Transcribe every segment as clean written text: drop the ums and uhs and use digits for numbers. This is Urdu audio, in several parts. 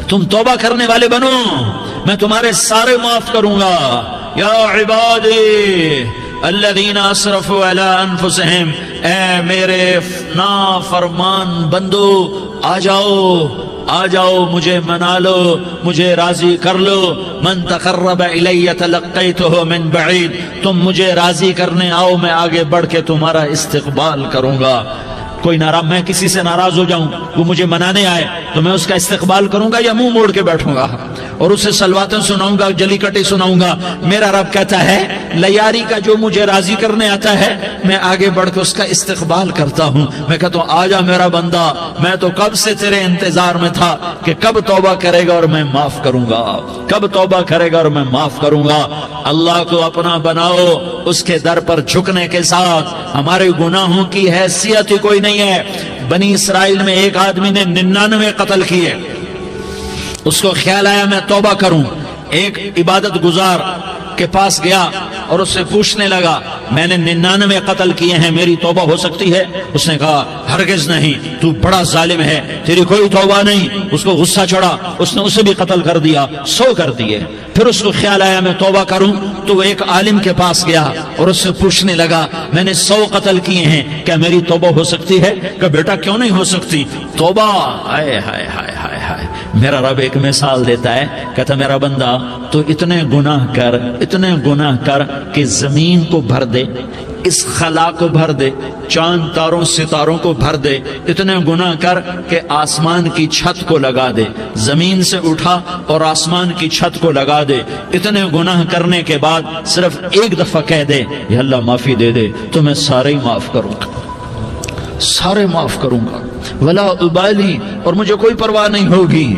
تم توبہ کرنے والے بنو، میں تمہارے سارے معاف کروں گا۔ یا عبادی الذین اسرفوا علی انفسہم، اے میرے نافرمان بندو آ جاؤ مجھے منا لو، مجھے راضی کر لو۔ من تقرب الی تلقیتہ من بعید، تم مجھے راضی کرنے آؤ، میں آگے بڑھ کے تمہارا استقبال کروں گا۔ کوئی ناراض، میں کسی سے ناراض ہو جاؤں، وہ مجھے منانے آئے تو میں اس کا استقبال کروں گا یا منہ موڑ کے بیٹھوں گا اور اسے سلواتیں سناؤں گا، جلی کٹی سناؤں گا؟ میرا رب کہتا ہے لیاری کا جو مجھے راضی کرنے آتا ہے میں آگے بڑھ کے اس کا استقبال کرتا ہوں۔ میں کہتا ہوں آجا میرا بندہ، میں تو کب سے تیرے انتظار میں تھا کہ کب توبہ کرے گا اور میں معاف کروں گا، کب توبہ کرے گا اور میں معاف کروں گا۔ اللہ کو اپنا بناؤ، اس کے در پر جھکنے کے ساتھ ہمارے گناہوں کی حیثیت ہی کوئی نہیں ہے۔ بنی اسرائیل میں ایک آدمی نے 99 قتل کیے، اس کو خیال آیا میں توبہ کروں، ایک عبادت گزار کے پاس گیا اور اس سے پوچھنے لگا میں نے 99 قتل کیے ہیں، میری توبہ ہو سکتی ہے؟ اس نے کہا ہرگز نہیں، تو بڑا ظالم ہے، تیری کوئی توبہ نہیں۔ اس کو غصہ چڑھا، اس نے اسے بھی قتل کر دیا، 100 کر دیے۔ پھر اس کو خیال آیا میں توبہ کروں تو وہ ایک عالم کے پاس گیا اور اس سے پوچھنے لگا میں نے 100 قتل کیے ہیں، کیا میری توبہ ہو سکتی ہے؟ کہ بیٹا کیوں نہیں ہو سکتی توبہ؟ ہائے ہائے ہائے ہائے ہائے۔ میرا رب ایک مثال دیتا ہے، کہتا میرا بندہ تو اتنے گناہ کر کہ زمین کو بھر دے، اس خلا کو بھر دے، چاند تاروں ستاروں کو بھر دے، اتنے گناہ کر کہ آسمان کی چھت کو لگا دے، زمین سے اٹھا اور آسمان کی چھت کو لگا دے۔ اتنے گناہ کرنے کے بعد صرف ایک دفعہ کہہ دے یا اللہ معافی دے دے تو میں سارے ہی معاف کروں گا، سارے معاف کروں گا، ولا ابالی، اور مجھے کوئی پرواہ نہیں ہوگی۔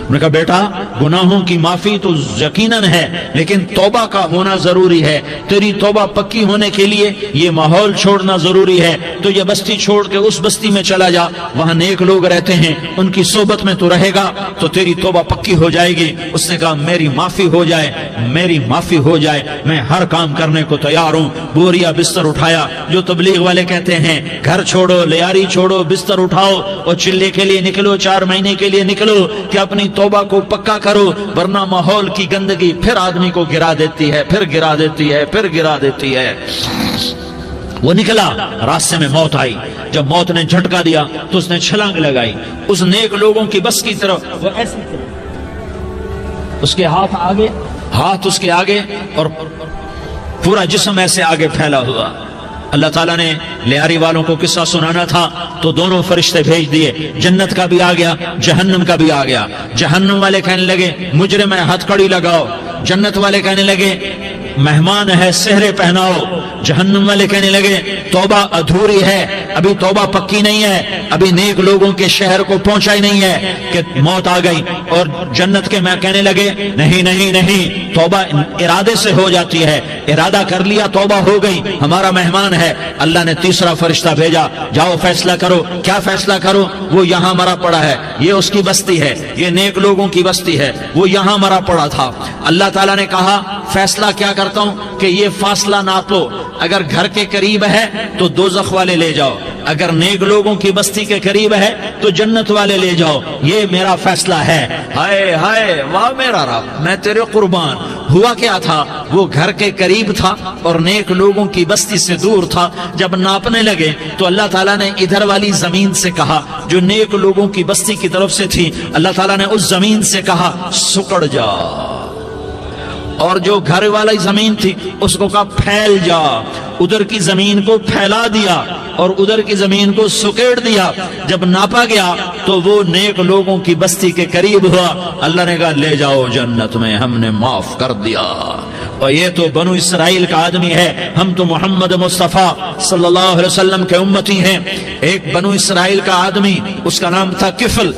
انہوں نے کہا بیٹا گناہوں کی معافی تو یقیناً ہے لیکن توبہ کا ہونا ضروری ہے، تیری توبہ پکی ہونے کے لیے یہ ماحول چھوڑنا ضروری ہے۔ تو یہ بستی چھوڑ کے اس بستی میں چلا جا، وہاں نیک لوگ رہتے ہیں، ان کی صحبت میں تو رہے گا تو تیری توبہ پکی ہو جائے گی۔ اس نے کہا میری معافی ہو جائے، میری معافی ہو جائے، میں ہر کام کرنے کو تیار ہوں۔ بوریا بستر اٹھایا، جو تبلیغ والے کہتے ہیں گھر چھوڑو، لیاری چھوڑو، بستر اٹھاؤ اور چلے کے لیے نکلو، 4 مہینے کے لیے نکلو کہ اپنی توبہ کو پکا کرو، ورنہ ماحول کی گندگی پھر آدمی کو گرا دیتی ہے، پھر گرا دیتی ہے، پھر گرا دیتی ہے۔ وہ نکلا، راستے میں موت آئی، جب موت نے جھٹکا دیا تو اس نے چھلانگ لگائی اس نیک لوگوں کی بس کی طرف، وہ ایسے اس کے ہاتھ اس کے آگے اور پورا جسم ایسے آگے پھیلا ہوا۔ اللہ تعالیٰ نے لیاری والوں کو قصہ سنانا تھا تو دونوں فرشتے بھیج دیے، جنت کا بھی آ گیا، جہنم کا بھی آ گیا۔ جہنم والے کہنے لگے مجرم ہے ہتھ کڑی لگاؤ، جنت والے کہنے لگے مہمان ہے سہرے پہناؤ۔ جہنم والے کہنے لگے توبہ ادھوری ہے، ابھی توبہ پکی نہیں ہے، ابھی نیک لوگوں کے شہر کو پہنچا ہی نہیں ہے کہ موت آ گئی۔ اور جنت کے میں کہنے لگے نہیں نہیں نہیں، توبہ ارادے سے ہو جاتی ہے، ارادہ کر لیا توبہ ہو گئی، ہمارا مہمان ہے۔ اللہ نے تیسرا فرشتہ بھیجا، جاؤ فیصلہ کرو۔ کیا فیصلہ کرو؟ وہ یہاں مرا پڑا ہے، یہ اس کی بستی ہے، یہ نیک لوگوں کی بستی ہے، وہ یہاں مرا پڑا تھا۔ اللہ تعالیٰ نے کہا فیصلہ کیا کرتا ہوں کہ یہ فاصلہ ناپو، اگر گھر کے قریب ہے تو دوزخ والے لے جاؤ، اگر نیک لوگوں کی بستی کے قریب ہے تو جنت والے لے جاؤ، یہ میرا فیصلہ ہے۔ ہائے ہائے واہ میرا رب، میں تیرے قربان۔ ہوا کیا تھا؟ وہ گھر کے قریب تھا اور نیک لوگوں کی بستی سے دور تھا۔ جب ناپنے لگے تو اللہ تعالیٰ نے ادھر والی زمین سے کہا جو نیک لوگوں کی بستی کی طرف سے تھی، اللہ تعالیٰ نے اس زمین سے کہا سکڑ جا، اور جو گھر والی زمین تھی اس کو کہا پھیل جا۔ ادھر کی زمین کو پھیلا دیا اور ادھر کی زمین کو سکیڑ دیا۔ جب ناپا گیا تو وہ نیک لوگوں کی بستی کے قریب ہوا۔ اللہ نے کہا لے جاؤ جنت میں، ہم نے معاف کر دیا۔ اور یہ تو بنو اسرائیل کا آدمی ہے، ہم تو محمد مصطفیٰ صلی اللہ علیہ وسلم کے امتی ہیں۔ ایک بنو اسرائیل کا آدمی، اس کا نام تھا کفل،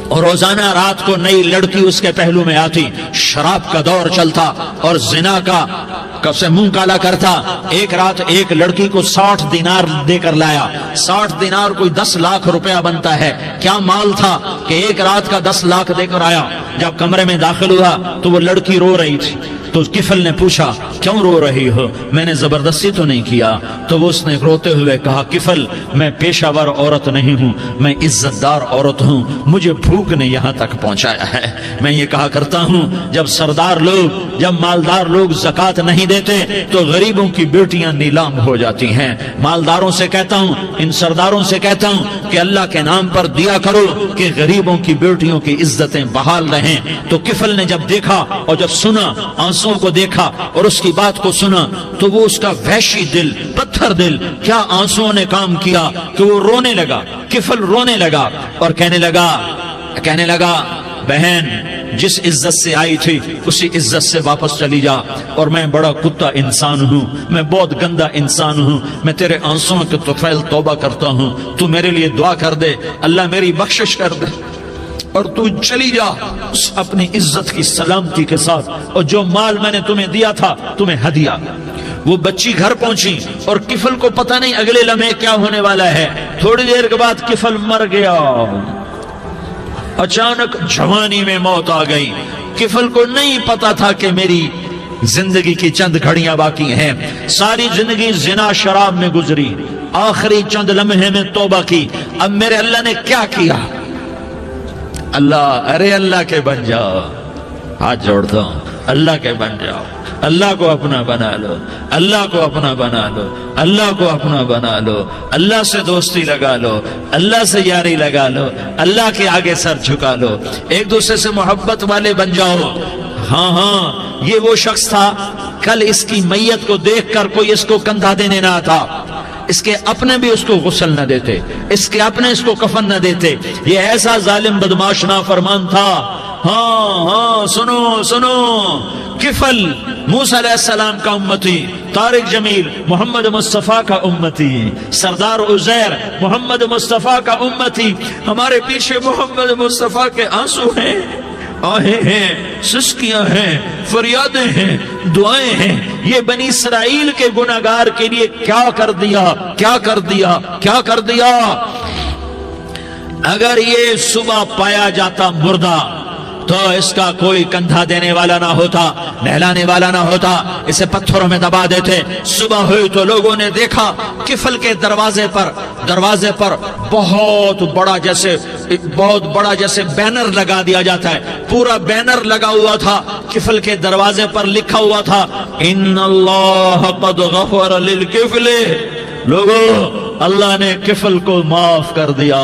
اور روزانہ رات کو نئی لڑکی اس کے پہلو میں آتی، شراب کا دور چلتا اور زنا کا سے منہ کالا کرتا۔ ایک رات ایک لڑکی کو 60 دینار دے کر لایا۔ 60 دینار کوئی 10 لاکھ روپیہ بنتا ہے۔ کیا مال تھا کہ ایک رات کا 10 لاکھ دے کر آیا۔ جب کمرے میں داخل ہوا تو وہ لڑکی رو رہی تھی، تو کفل نے پوچھا کیوں رو رہی ہو؟ میں نے زبردستی تو نہیں کیا۔ تو وہ اس نے روتے ہوئے کہا کفل میں پیشہ ور عورت نہیں ہوں، میں عزت دار عورت ہوں، مجھے بھوک نے یہاں تک پہنچایا ہے۔ میں یہ کہا کرتا ہوں جب سردار لوگ، جب مالدار لوگ زکوٰۃ نہیں دیتے تو غریبوں کی بیٹیاں نیلام ہو جاتی ہیں۔ مالداروں سے کہتا ہوں، ان سرداروں سے کہتا ہوں کہ اللہ کے نام پر دیا کرو کہ غریبوں کی بیٹیوں کی عزتیں بحال رہیں۔ تو کفل نے جب دیکھا اور جب سنا، آنسوں کو دیکھا اور اس کی بات کو سنا، تو وہ اس کا وحشی دل، پتھر دل، کیا آنسوں نے کام کیا کہ وہ رونے لگا۔ کفل رونے لگا اور کہنے لگا بہن جس عزت سے آئی تھی اسی عزت سے واپس چلی جا، اور میں بڑا کتا انسان ہوں، میں بہت گندا انسان ہوں، میں تیرے آنسوں کے طفیل توبہ کرتا ہوں، تو میرے لیے دعا کر دے، اللہ میری بخشش کر دے، اور تو چلی جا اپنی عزت کی سلامتی کے ساتھ، اور جو مال میں نے تمہیں دیا تھا تمہیں ہدیہ۔ وہ بچی گھر پہنچی اور کفل کو پتہ نہیں اگلے لمحے کیا ہونے والا ہے۔ تھوڑی دیر کے بعد کفل مر گیا، اچانک جوانی میں موت آ گئی۔ کفل کو نہیں پتا تھا کہ میری زندگی کی چند گھڑیاں باقی ہیں، ساری زندگی زنا شراب میں گزری، آخری چند لمحے میں توبہ کی، اب میرے اللہ نے کیا کیا؟ اللہ کے بن جاؤ، ہاتھ جوڑتا ہوں، اللہ کے بن جاؤ، اللہ کو اپنا بنا لو، اللہ کو اپنا بنا لو، اللہ کو اپنا بنا لو، اللہ سے دوستی لگا لو، اللہ سے یاری لگا لو، اللہ کے آگے سر جھکا لو، ایک دوسرے سے محبت والے بن جاؤ۔ ہاں یہ وہ شخص تھا، کل اس کی میت کو دیکھ کر کوئی اس کو کندھا دینے نہ آتا، اس کے اپنے بھی اس کو غسل نہ دیتے، اس کے اپنے اس کو کفن نہ دیتے، یہ ایسا ظالم بدماش نافرمان تھا۔ ہاں سنو، کفل موسیٰ علیہ السلام کا امتی، طارق جمیل محمد مصطفیٰ کا امتی، سردار عزیر محمد مصطفیٰ کا امتی، ہمارے پیچھے محمد مصطفیٰ کے آنسو ہیں، آہیں ہیں، سسکیاں ہیں، فریادیں ہیں، دعائیں ہیں۔ یہ بنی اسرائیل کے گناہگار کے لیے کیا کر دیا۔ اگر یہ صبح پایا جاتا مردہ تو اس کا کوئی کندھا دینے والا نہ ہوتا، نہلانے والا نہ ہوتا، اسے پتھروں میں دبا دیتے۔ صبح ہوئی تو لوگوں نے دیکھا کفل کے دروازے پر بہت بڑا جیسے بینر لگا دیا جاتا ہے، پورا بینر لگا ہوا تھا، کفل کے دروازے پر لکھا ہوا تھا ان اللہ قد غفر للکفل، لوگوں اللہ نے کفل کو معاف کر دیا۔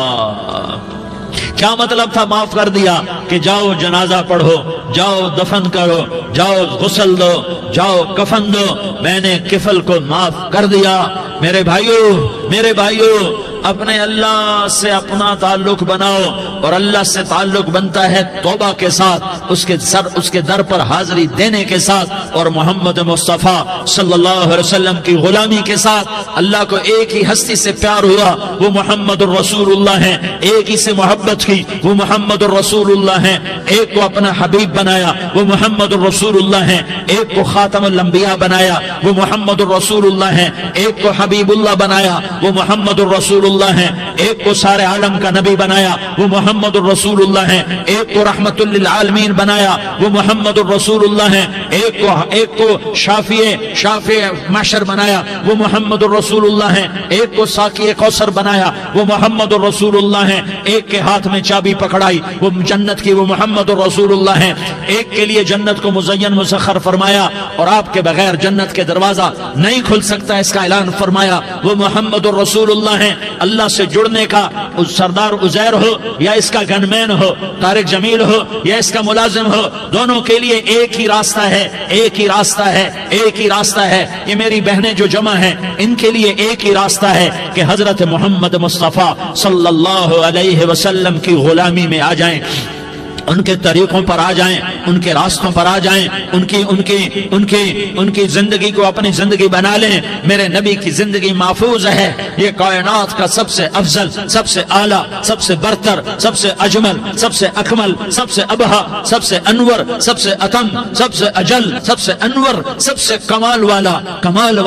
کیا مطلب تھا معاف کر دیا؟ کہ جاؤ جنازہ پڑھو، جاؤ دفن کرو، جاؤ غسل دو، جاؤ کفن دو، میں نے کفل کو معاف کر دیا۔ میرے بھائیو اپنے اللہ سے اپنا تعلق بناؤ، اور اللہ سے تعلق بنتا ہے توبہ کے ساتھ، اس کے در پر حاضری دینے کے ساتھ، اور محمد مصطفیٰ صلی اللہ علیہ وسلم کی غلامی کے ساتھ۔ اللہ کو ایک ہی ہستی سے پیار ہوا، وہ محمد الرسول اللہ ہے، ایک ہی سے محبت کی، وہ محمد الرسول اللہ ہے، ایک کو اپنا حبیب بنایا، وہ محمد الرسول اللہ ہے، ایک کو خاتم الانبیاء بنایا، وہ محمد الرسول اللہ ہے، ایک کو حبیب اللہ بنایا، وہ محمد الرسول اللہ ہے، ایک کو سارے عالم کا نبی بنایا، وہ محمد الرسول اللہ ہے، ایک کو رحمت للعالمین بنایا، وہ محمد الرسول اللہ ہے، ایک کو شافع محشر بنایا، وہ محمد الرسول اللہ ہے، ایک کو ساقی کوثر بنایا، وہ محمد الرسول اللہ ہے، ایک کے ہاتھ میں چابی پکڑائی وہ جنت کی، وہ محمد الرسول اللہ ہے، ایک کے لیے جنت کو مزین مسخر فرمایا، اور آپ کے بغیر جنت کے دروازہ نہیں کھل سکتا اس کا اعلان فرمایا، وہ محمد الرسول اللہ ہے۔ اللہ سے جڑنے کا سردار عزیر ہو یا اس کا گنمین ہو، طارق جمیل ہو یا اس کا ملازم ہو، دونوں کے لیے ایک ہی راستہ ہے۔ یہ میری بہنیں جو جمع ہیں ان کے لیے ایک ہی راستہ ہے کہ حضرت محمد مصطفیٰ صلی اللہ علیہ وسلم کی غلامی میں آ جائیں، ان کے طریقوں پر آ جائیں، ان کے راستوں پر آ جائیں، ان کی زندگی کو اپنی زندگی بنا لیں۔ میرے نبی کی زندگی محفوظ ہے، یہ کائنات کا سب سے افضل، سب سے اعلیٰ، سب سے برتر، سب سے اجمل، سب سے اکمل، سب سے ابہا، سب سے انور، سب سے اتم، سب سے اجل، سب سے انور، سب سے کمال والا، جمال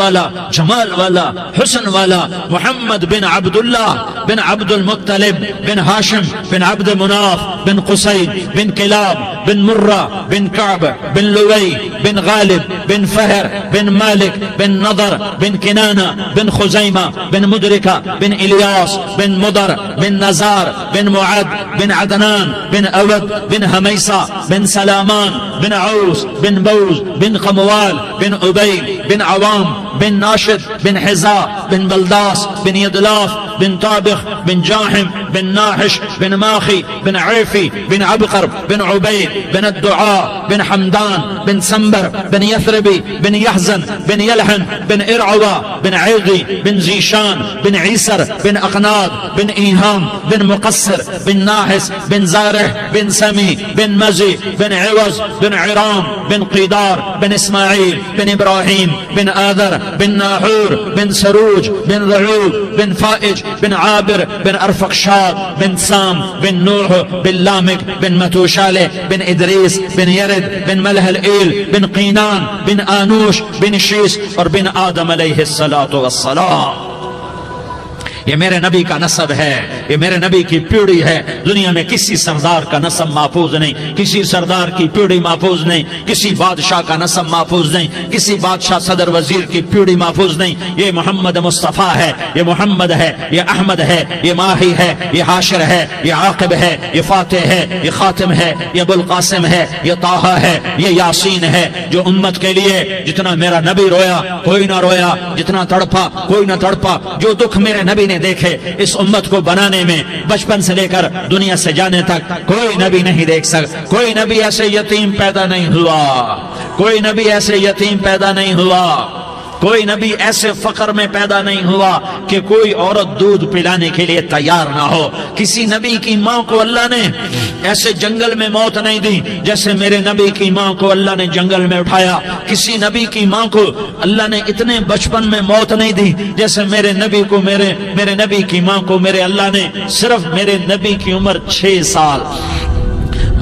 والا، حسن والا، محمد بن عبداللہ بن عبد المطلب بن ہاشم بن عبد مناف بن قصی بن کلاب بن مرہ بن کعب بن لوی بن غالب بن فہر بن مالک بن نضر بن کنانہ بن خزیمہ بن مدرکہ بن الیاس بن مدر بن نزار بن معد بن عدنان بن اود بن حمیسہ بن سلامان بن عوس بن بوز بن قموال بن عبید بن عوام بن ناشد بن حزا بن بلداس بن يدلاف بن طابخ بن جاحم بن ناحش بن ماخي بن عيفي بن عبقر بن عبيد بن الدعاء بن حمدان بن سنبر بن يثربي بن يحزن بن يلحن بن إرعوى بن عيغي بن زيشان بن عيسر بن أقناض بن إيهام بن مقصر بن ناحس بن زارح بن سمي بن مزي بن عوز بن عرام بن قيدار بن إسماعيل بن إبراهيم بن آذر بن ناحور بن سروج بن رعوب بن فائج بن عابر بن أرفقشاد بن سام بن نوح بن لامك بن متوشالة بن إدريس بن يرد بن ملح الإيل بن قينان بن آنوش بن شيس اور بن آدم علیہ الصلاة والسلام. یہ میرے نبی کا نسب ہے، یہ میرے نبی کی پیڑھی ہے. دنیا میں کسی سردار کا نسب محفوظ نہیں، کسی سردار کی پیڑھی محفوظ نہیں، کسی بادشاہ کا نسب محفوظ نہیں، کسی بادشاہ صدر وزیر کی پیڑھی محفوظ نہیں. یہ محمد مصطفیٰ ہے، یہ محمد ہے، یہ احمد ہے، یہ ماہی ہے، یہ حاشر ہے، یہ عاقب ہے، یہ فاتح ہے، یہ خاتم ہے، یہ ابو القاسم ہے، یہ طٰہٰ ہے، یہ یاسین ہے. جو امت کے لیے جتنا میرا نبی رویا کوئی نہ رویا، جتنا تڑپا کوئی نہ تڑپا، جو دکھ میرے نبی نے دیکھے اس امت کو بنانے میں بچپن سے لے کر دنیا سے جانے تک کوئی نبی نہیں دیکھ سکتا. کوئی نبی ایسے یتیم پیدا نہیں ہوا، کوئی نبی ایسے یتیم پیدا نہیں ہوا، کوئی نبی ایسے فقر میں پیدا نہیں ہوا کہ کوئی عورت دودھ پلانے کے لیے تیار نہ ہو. کسی نبی کی ماں کو اللہ نے ایسے جنگل میں موت نہیں دی جیسے میرے نبی کی ماں کو اللہ نے جنگل میں اٹھایا. کسی نبی کی ماں کو اللہ نے اتنے بچپن میں موت نہیں دی جیسے میرے نبی کو میرے نبی کی ماں کو میرے اللہ نے صرف میرے نبی کی عمر 6 سال،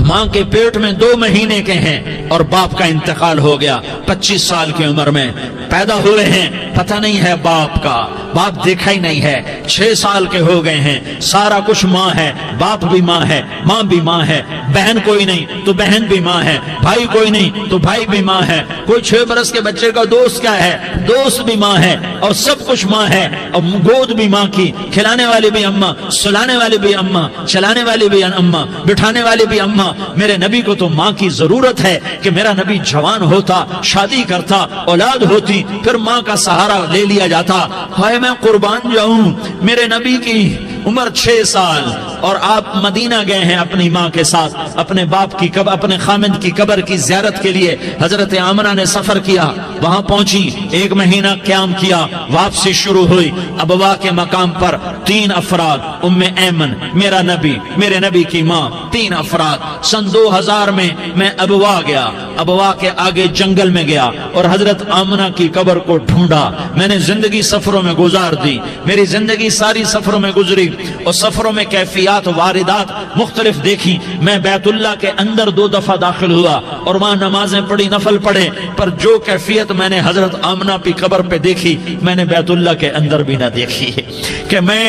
ماں کے پیٹ میں 2 مہینے کے ہیں اور باپ کا انتقال ہو گیا. 25 سال کی عمر میں پیدا ہوئے ہیں، پتہ نہیں ہے باپ کا، باپ دیکھا ہی نہیں ہے. 6 سال کے ہو گئے ہیں، سارا کچھ ماں ہے، باپ بھی ماں ہے، ماں بھی ماں ہے. بہن کوئی نہیں تو بہن بھی ماں ہے، بھائی کوئی نہیں تو بھائی بھی ماں ہے. کوئی 6 برس کے بچے کا دوست کیا ہے، دوست بھی ماں ہے، اور سب کچھ ماں ہے. اور گود بھی ماں کی، کھلانے والی بھی اماں، سلانے والی بھی اماں، چلانے والی بھی اماں، بٹھانے والی بھی اماں. میرے نبی کو تو ماں کی ضرورت ہے کہ میرا نبی جوان ہوتا، شادی کرتا، اولاد ہوتی، پھر ماں کا سہارا لے لیا جاتا. ہائے میں قربان جاؤں، میرے نبی کی عمر 6 سال اور آپ مدینہ گئے ہیں اپنی ماں کے ساتھ، اپنے باپ کی اپنے خامند کی قبر کی زیارت کے لیے. حضرت آمنہ نے سفر کیا، وہاں پہنچی، 1 مہینہ قیام کیا، واپسی شروع ہوئی. ابوا کے مقام پر 3 افراد، ام ایمن، میرا نبی، میرے نبی کی ماں، 3 افراد. سن 2000 میں ابوا گیا، ابوا کے آگے جنگل میں گیا اور حضرت آمنہ کی قبر کو ڈھونڈا. میں نے زندگی سفروں میں گزار دی، میری زندگی ساری سفروں میں گزری اور سفروں میں کیفیات واردات مختلف دیکھی. میں بیت اللہ کے اندر 2 دفعہ داخل ہوا اور وہاں نمازیں پڑھی، نفل پڑھے، پر جو کیفیت میں نے حضرت آمنہ کی قبر پہ دیکھی میں نے بیت اللہ کے اندر بھی نہ دیکھی. کہ میں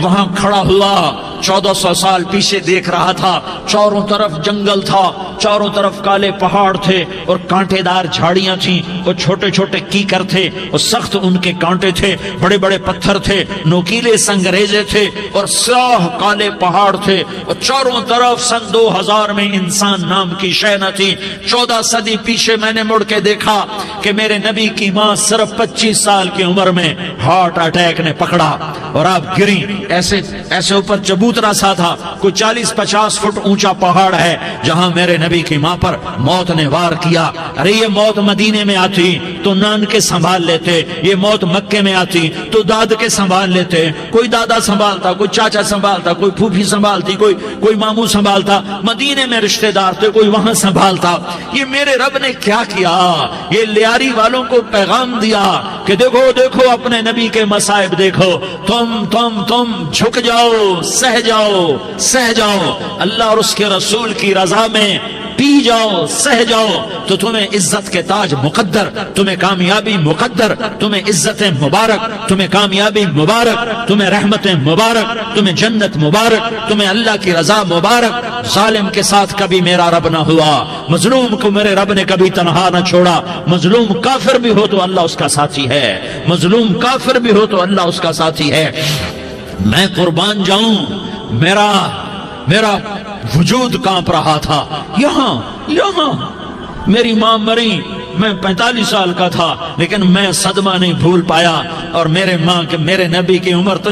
وہاں کھڑا ہوا 1400 سال پیچھے دیکھ رہا تھا، چاروں طرف جنگل تھا، چاروں طرف کالے پہاڑ تھے اور کانٹے دار جھاڑیاں تھیں اور چھوٹے چھوٹے کیکر تھے اور سخت ان کے کانٹے تھے، بڑے بڑے پتھر تھے، نوکیلے سنگریزے تھے اور سیاہ کالے پہاڑ تھے اور چاروں طرف. سن 2000 میں انسان نام کی شے نہ تھی. 14 صدی پیچھے میں نے مڑ کے دیکھا کہ میرے نبی کی ماں صرف 25 سال کی عمر میں ہارٹ اٹیک نے پکڑا اور آپ گری. ایسے اوپر چبوترا سا تھا، کوئی 40-50 فٹ اونچا پہاڑ ہے جہاں میرے نبی کی ماں پر موت نے وار کیا. ارے یہ موت مدینے میں آتی تو نان کے سنبھال لیتے، یہ موت مکے میں آتی تو داد کے سنبھال لیتے. کوئی دادا سنبھالتا، کوئی چاچا سنبھالتا، کوئی پھوپھی سنبھالتی، کوئی ماموں سنبھالتا. مدینے میں رشتہ دار تھے، کوئی وہاں سنبھالتا. یہ میرے رب نے کیا کیا؟ یہ لیاری والوں کو پیغام دیا کہ دیکھو دیکھو اپنے نبی کے مصائب دیکھو. تم جھک جاؤ، سہ جاؤ اللہ اور اس کے رسول کی رضا میں، پی جاؤ، سہ جاؤ، تو تمہیں عزت کے تاج مقدر، تمہیں کامیابی مقدر، تمہیں عزت مبارک، تمہیں کامیابی مبارک، تمہیں رحمت مبارک، تمہیں جنت مبارک، تمہیں اللہ کی رضا مبارک۔ ظالم کے ساتھ کبھی میرا رب نہ ہوا، مظلوم کو میرے رب نے کبھی تنہا نہ چھوڑا۔ مظلوم کافر بھی ہو تو اللہ اس کا ساتھی ہے، مظلوم کافر بھی ہو تو اللہ اس کا ساتھی ہے۔ میں قربان جاؤں، میرا وجود کانپ رہا تھا، یہاں میری ماں مری، میں 45 سال کا تھا، لیکن میں صدمہ نہیں بھول پایا۔ اور میرے نبی کی عمر تو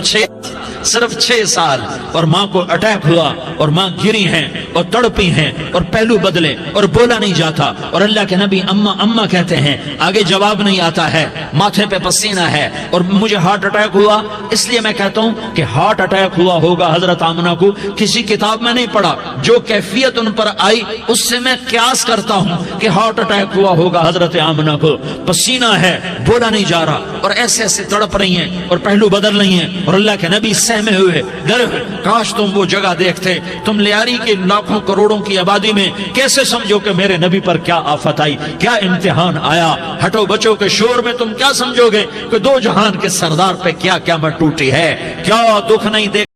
صرف 6 سال، اور ماں کو اٹیک ہوا اور ماں گری ہیں اور تڑپی ہیں اور پہلو بدلے اور بولا نہیں جاتا، اور اللہ کے نبی اماں اماں کہتے ہیں، آگے جواب نہیں آتا ہے، ماتھے پہ پسینہ ہے، اور مجھے ہارٹ اٹیک ہوا۔ اس لیے میں کہتا ہوں کہ ہارٹ اٹیک ہوا ہوگا حضرت آمنہ کو، کسی کتاب میں نہیں پڑھا، جو کیفیت ان پر آئی اس سے میں قیاس کرتا ہوں کہ ہارٹ اٹیک ہوا ہوگا حضرت آمنہ کو۔ پسینہ ہے، بولا نہیں جا رہا، اور ایسے تڑپ رہی ہیں اور پہلو بدل رہی ہیں، اور اللہ کے نبی سہمے ہوئے، ڈرے ہوئے۔ کاش تم وہ جگہ دیکھتے، تم لیاری کے لاکھوں کروڑوں کی آبادی میں کیسے سمجھو کہ میرے نبی پر کیا آفت آئی، کیا امتحان آیا۔ ہٹو بچوں کے شور میں تم کیا سمجھو گے کہ دو جہان کے سردار پہ کیا قیامت ٹوٹی ہے، کیا دکھ نہیں دیکھ